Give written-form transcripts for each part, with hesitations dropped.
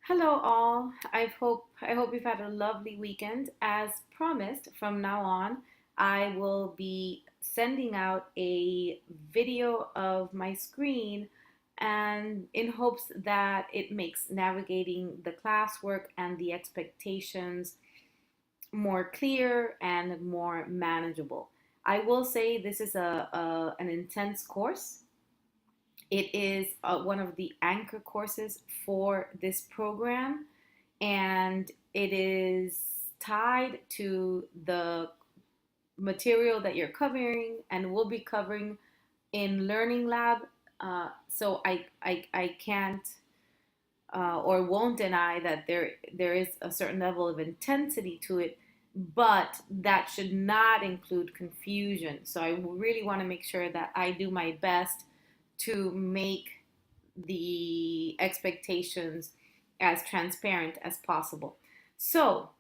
Hello all. I hope you've had a lovely weekend. As promised, from now on, I will be sending out a video of my screen and in hopes that it makes navigating the classwork and the expectations more clear and more manageable. I will say this is an intense course. It is one of the anchor courses for this program, and it is tied to the material that you're covering and will be covering in Learning Lab. So I can't or won't deny that there is a certain level of intensity to it, but that should not include confusion. So I really want to make sure that I do my best to make the expectations as transparent as possible. So,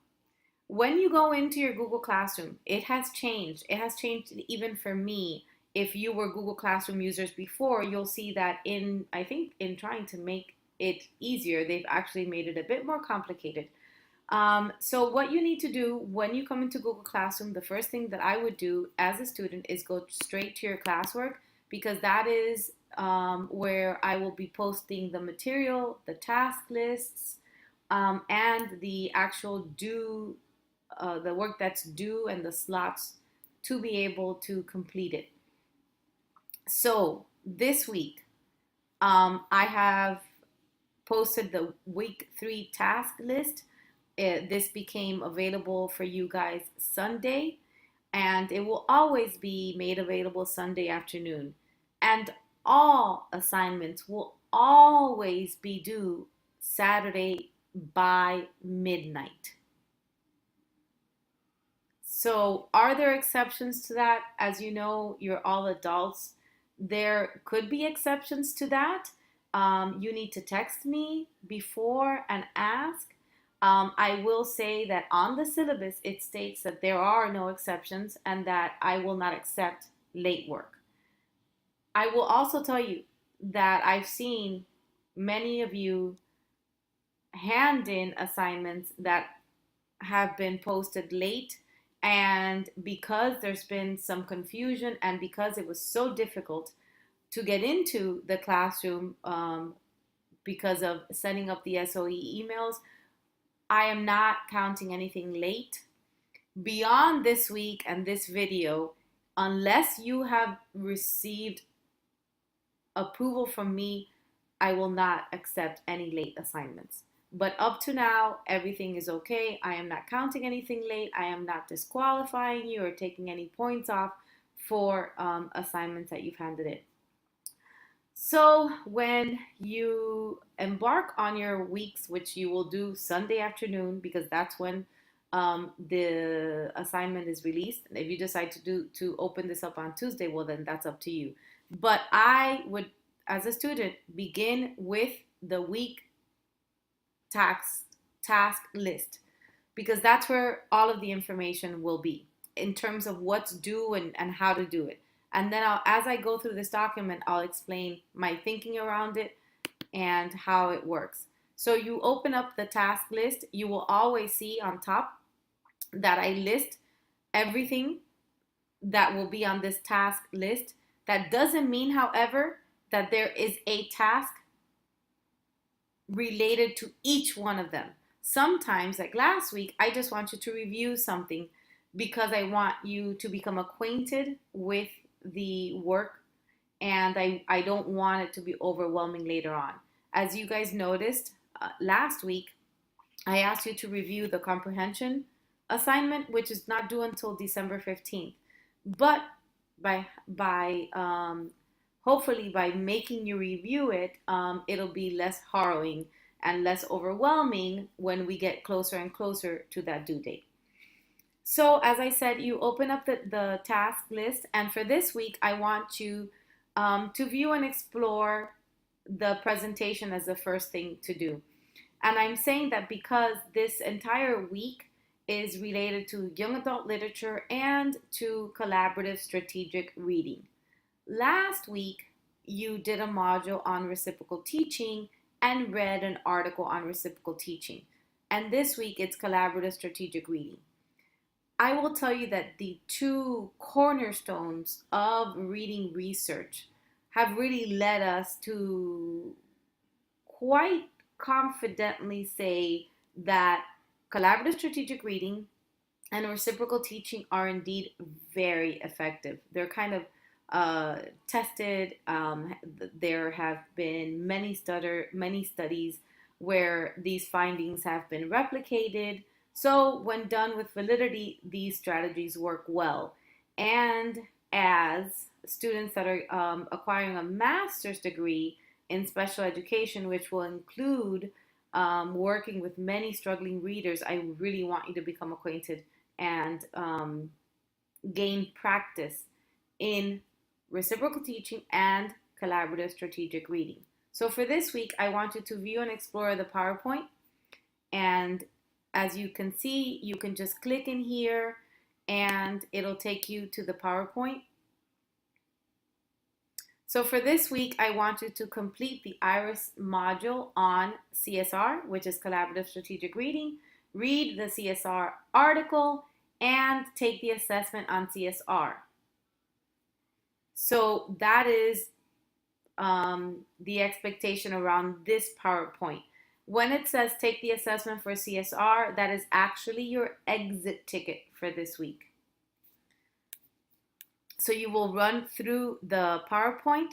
when you go into your Google Classroom, it has changed. It has changed even for me. If you were Google Classroom users before, you'll see that I think in trying to make it easier, they've actually made it a bit more complicated. So what you need to do when you come into Google Classroom, the first thing that I would do as a student is go straight to your classwork, because that is where I will be posting the material, the task lists, and the actual the work that's due and the slots to be able to complete it. So this week, I have posted the week 3 task list. This became available for you guys Sunday, and it will always be made available Sunday afternoon. And all assignments will always be due Saturday by midnight. So, are there exceptions to that? As you know, you're all adults. There could be exceptions to that. You need to text me before and ask. I will say that on the syllabus, it states that there are no exceptions and that I will not accept late work. I will also tell you that I've seen many of you hand in assignments that have been posted late, and because there's been some confusion and because it was so difficult to get into the classroom because of setting up the SOE emails, I am not counting anything late beyond this week and this video unless you have received approval from me. I will not accept any late assignments. But up to now, everything is okay. I am not counting anything late. I am not disqualifying you or taking any points off for assignments that you've handed in. So when you embark on your weeks, which you will do Sunday afternoon, because that's when the assignment is released. And if you decide to open this up on Tuesday, well then that's up to you. But I would, as a student, begin with the week task list, because that's where all of the information will be in terms of what's due and how to do it. And then as I go through this document, I'll explain my thinking around it and how it works. So you open up the task list, you will always see on top that I list everything that will be on this task list. That doesn't mean, however, that there is a task related to each one of them. Sometimes, like last week, I just want you to review something because I want you to become acquainted with the work, and I don't want it to be overwhelming later on. As you guys noticed, last week, I asked you to review the comprehension assignment, which is not due until December 15th. But hopefully by making you review it, it'll be less harrowing and less overwhelming when we get closer and closer to that due date. So as I said, you open up the task list, and for this week, I want you to view and explore the presentation as the first thing to do. And I'm saying that because this entire week is related to young adult literature and to collaborative strategic reading. Last week, you did a module on reciprocal teaching, and read an article on reciprocal teaching. And this week it's collaborative strategic reading. I will tell you that the two cornerstones of reading research have really led us to quite confidently say that collaborative strategic reading and reciprocal teaching are indeed very effective. They're kind of tested. There have been many studies where these findings have been replicated. So, when done with validity, these strategies work well. And as students that are acquiring a master's degree in special education, which will include working with many struggling readers, I really want you to become acquainted and gain practice in reciprocal teaching and collaborative strategic reading. So for this week, I want you to view and explore the PowerPoint. And as you can see, you can just click in here and it'll take you to the PowerPoint. So for this week, I want you to complete the IRIS module on CSR, which is collaborative strategic reading, read the CSR article, and take the assessment on CSR. So that is the expectation around this PowerPoint. When it says take the assessment for CSR, that is actually your exit ticket for this week. So you will run through the PowerPoint.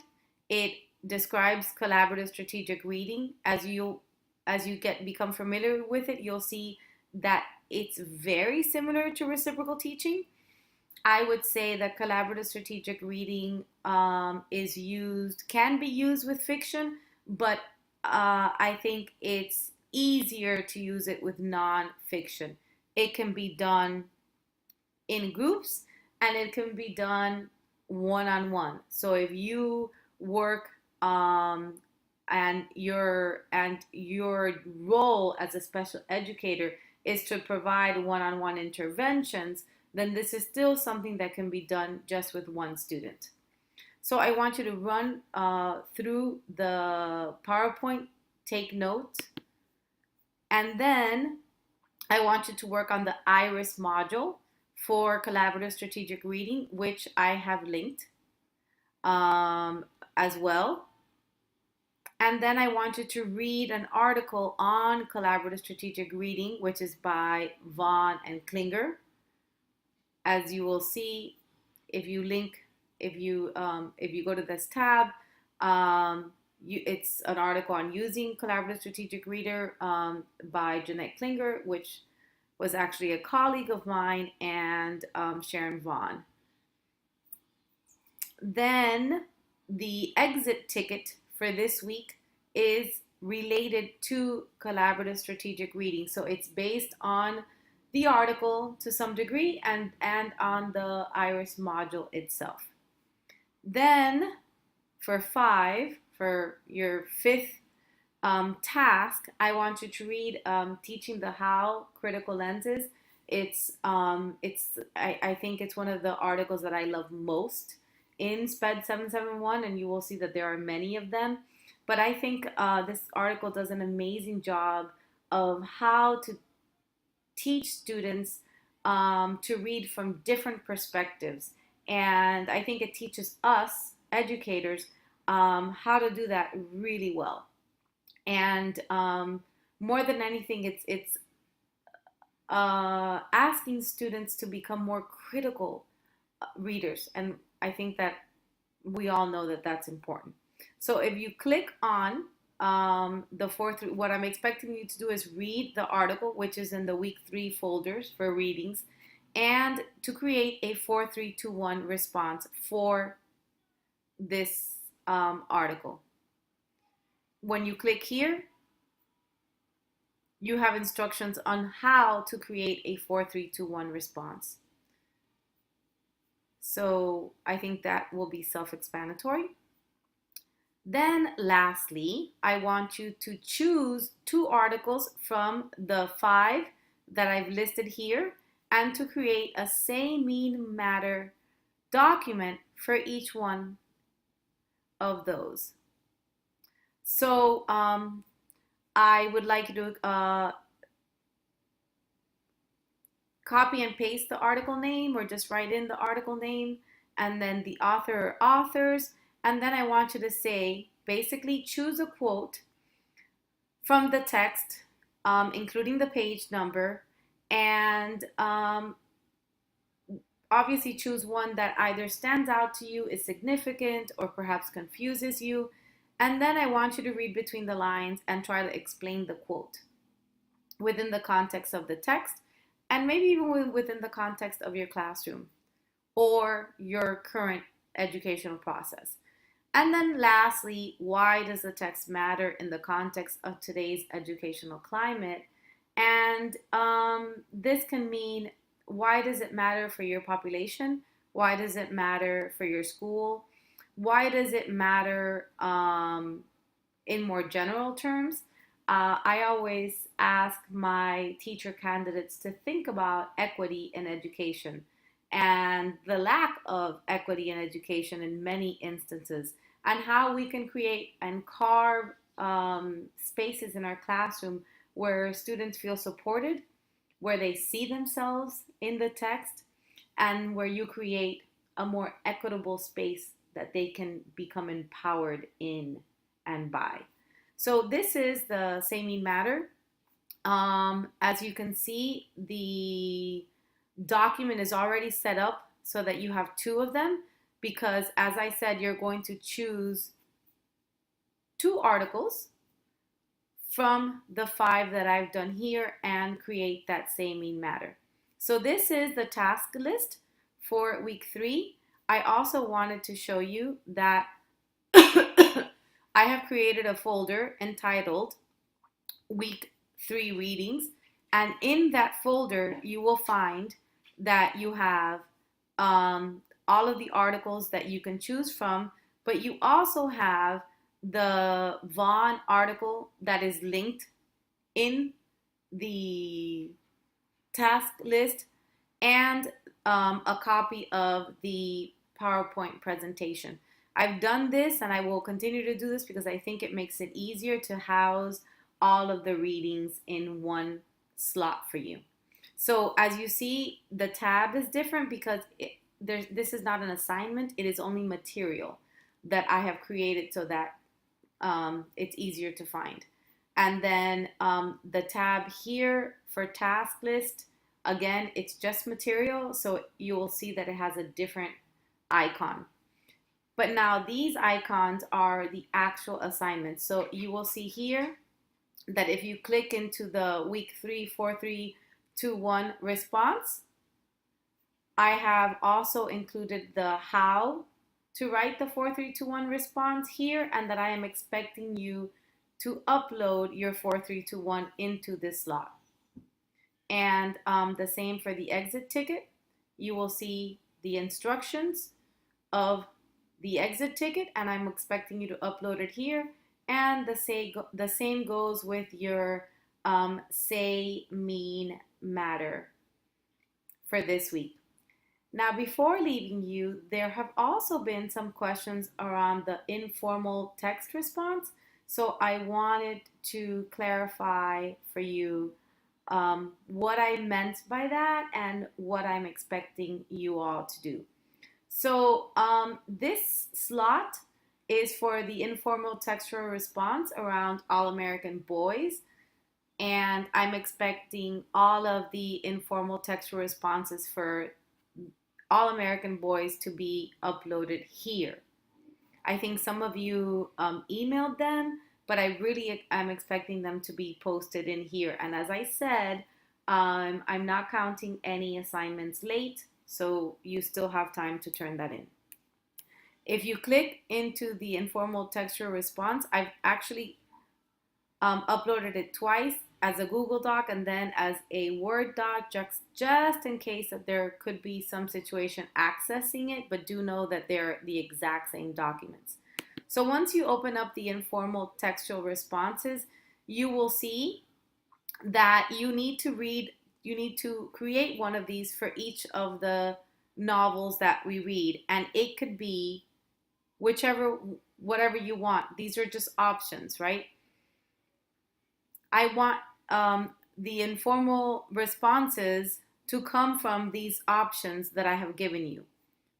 It describes collaborative strategic reading. As you become familiar with it, you'll see that it's very similar to reciprocal teaching. I would say that collaborative strategic reading can be used with fiction, but I think it's easier to use it with nonfiction. It can be done in groups and it can be done one-on-one. So if you work and your role as a special educator is to provide one-on-one interventions, then this is still something that can be done just with one student. So I want you to run through the PowerPoint, take notes, and then I want you to work on the IRIS module for collaborative strategic reading, which I have linked as well. And then I want you to read an article on collaborative strategic reading, which is by Vaughn and Klinger. As you will see, if you go to this tab, it's an article on using collaborative strategic reader by Jeanette Klinger, which was actually a colleague of mine, and Sharon Vaughn. Then the exit ticket for this week is related to collaborative strategic reading. So it's based on the article to some degree and on the IRIS module itself. Then for your fifth task, I want you to read Teaching the How, Critical Lenses. I think it's one of the articles that I love most in Sped 771, and you will see that there are many of them. But I think this article does an amazing job of how to teach students to read from different perspectives. And I think it teaches us, educators, how to do that really well. And more than anything, it's asking students to become more critical readers. And I think that we all know that that's important. So if you click on what I'm expecting you to do is read the article, which is in the week 3 folders for readings, and to create a 4-3-2-1 response for this article. When you click here, you have instructions on how to create a 4-3-2-1 response. So I think that will be self-explanatory. Then lastly, I want you to choose 2 articles from the 5 that I've listed here and to create a say, mean, matter document for each one of those. So I would like you to copy and paste the article name or just write in the article name and then the author or authors. And then I want you to say, basically, choose a quote from the text, including the page number, and obviously choose one that either stands out to you, is significant, or perhaps confuses you. And then I want you to read between the lines and try to explain the quote within the context of the text and maybe even within the context of your classroom or your current educational process. And then lastly, why does the text matter in the context of today's educational climate? And this can mean, why does it matter for your population? Why does it matter for your school? Why does it matter in more general terms? I always ask my teacher candidates to think about equity in education and the lack of equity in education in many instances, and how we can create and carve spaces in our classroom where students feel supported, where they see themselves in the text, and where you create a more equitable space that they can become empowered in and by. So this is the Say Mean Matter. As you can see, the document is already set up so that you have two of them because, as I said, you're going to choose two articles from the 5 that I've done here and create that Say Mean Matter. So this is the task list for week 3. I also wanted to show you that I have created a folder entitled Week 3 Readings, and in that folder you will find that you have all of the articles that you can choose from, but you also have the Vaughn article that is linked in the task list and a copy of the PowerPoint presentation. I've done this and I will continue to do this because I think it makes it easier to house all of the readings in one slot for you. So as you see, the tab is different because this is not an assignment. It is only material that I have created so that it's easier to find. And then the tab here for task list, again, it's just material. So you will see that it has a different icon. But now these icons are the actual assignments. So you will see here that if you click into the week 3, 4, 3, 2, 1 response, I have also included the how to write the 4, 3, 2, 1 response here, and that I am expecting you to upload your 4, 3, 2, 1 into this slot. And the same for the exit ticket. You will see the instructions of the exit ticket, and I'm expecting you to upload it here. And the same goes with your Say Mean Matter for this week. Now, before leaving you, there have also been some questions around the informal text response. So I wanted to clarify for you what I meant by that and what I'm expecting you all to do. So this slot is for the informal textual response around All-American Boys. And I'm expecting all of the informal textual responses for All-American Boys to be uploaded here. I think some of you emailed them, but I really am expecting them to be posted in here. And as I said, I'm not counting any assignments late, so you still have time to turn that in. If you click into the informal textual response, I've actually uploaded it twice as a Google Doc and then as a Word doc, just in case that there could be some situation accessing it, but do know that they're the exact same documents. So once you open up the informal textual responses, you will see that you need to create one of these for each of the novels that we read, and it could be whatever you want. These are just options, right? I want the informal responses to come from these options that I have given you.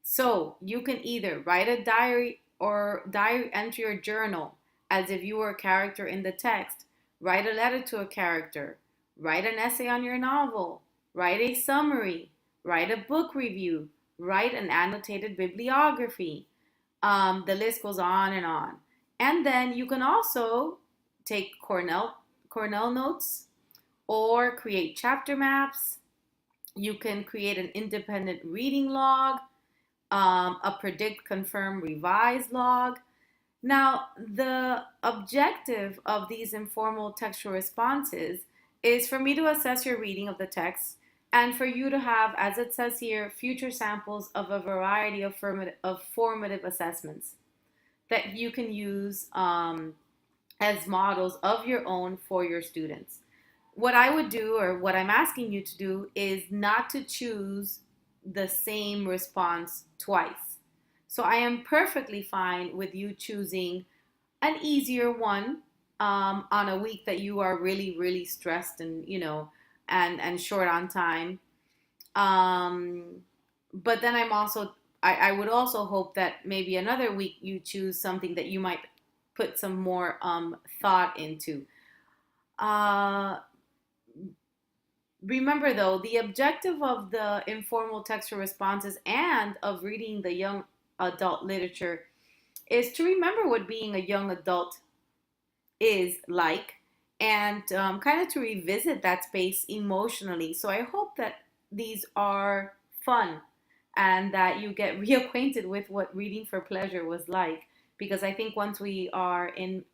So you can either write a diary or diary entry or journal as if you were a character in the text, write a letter to a character, write an essay on your novel, write a summary, write a book review, write an annotated bibliography. The list goes on and on. And then you can also take Cornell notes or create chapter maps. You can create an independent reading log, a predict, confirm, revise log. Now, the objective of these informal textual responses is for me to assess your reading of the text and for you to have, as it says here, future samples of a variety of formative assessments that you can use as models of your own for your students. What I would do, or what I'm asking you to do, is not to choose the same response twice. So I am perfectly fine with you choosing an easier one on a week that you are really, really stressed and and short on time. Um, but then I would also hope that maybe another week you choose something that you might put some more thought into. Uh, Remember though, the objective of the informal textual responses and of reading the young adult literature is to remember what being a young adult is like and kind of to revisit that space emotionally. So I hope that these are fun and that you get reacquainted with what reading for pleasure was like. Because I think once we are in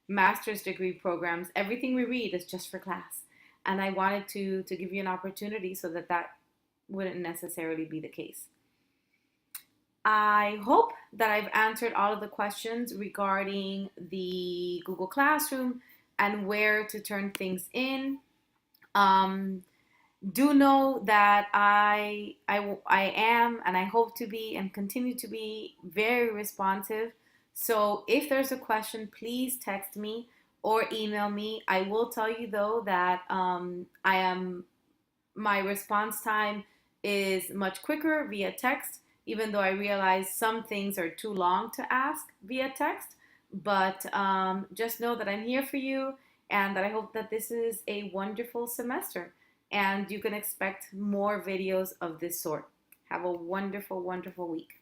master's degree programs, everything we read is just for class. And I wanted to give you an opportunity so that that wouldn't necessarily be the case. I hope that I've answered all of the questions regarding the Google Classroom and where to turn things in. Um, do know that I am and I hope to be and continue to be very responsive. So if there's a question, please text me or email me. I will tell you though that my response time is much quicker via text, even though I realize some things are too long to ask via text. But just know that I'm here for you and that I hope that this is a wonderful semester and you can expect more videos of this sort. Have a wonderful, wonderful week.